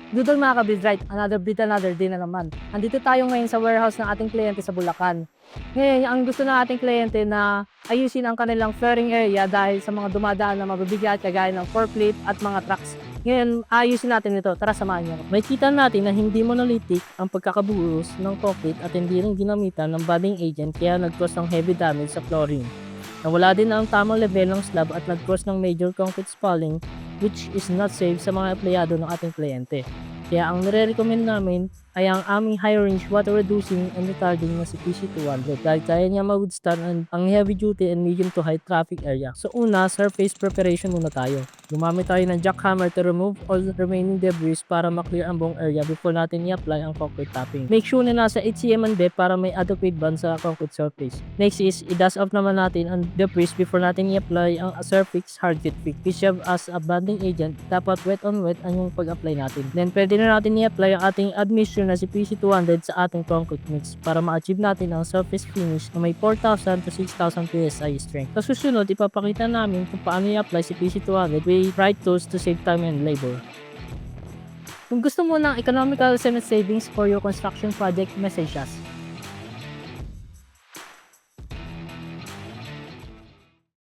Doodle mga kabidright, another day na naman. Andito tayo ngayon sa warehouse ng ating kliyente sa Bulacan. Ngayon, ang gusto ng ating kliyente na ayusin ang kanilang flaring area dahil sa mga dumadaan na mabibigat kagaya ng forklift at mga trucks. Ngayon, ayusin natin ito. Tara, samahan niyo. May kita natin na hindi monolithic ang pagkakabuhos ng concrete at hindi rin ginamitan ng budding agent kaya nag-cause ng heavy damage sa flooring. Nawala din ang tamang level ng slab at nag-cause ng major concrete spalling which is not safe sa mga empleyado ng ating kliyente. Kaya ang nire-recommend namin ay ang aming high range water reducing and retarding na si PC200 dahil kaya niya ma-withstand ang heavy duty and medium to high traffic area. So una, surface preparation muna tayo. Gumamit tayo ng jackhammer to remove all remaining debris para ma-clear ang buong area before natin i-apply ang concrete topping. Make sure na nasa 8 cm ang depth para may adequate band sa concrete surface. Next is, i-dust off naman natin ang debris before natin i-apply ang surface hardfit fix. Which as a banding agent, dapat wet on wet ang yung pag-apply natin. Then pwede na natin i-apply ang ating admixture na si PC200 sa ating concrete mix para ma-achieve natin ang surface finish na may 4,000 to 6,000 PSI strength. Sa susunod, ipapakita namin kung paano i-apply si PC200 with right tools to save time and labor. Kung gusto mo ng economical cement savings for your construction project, message us.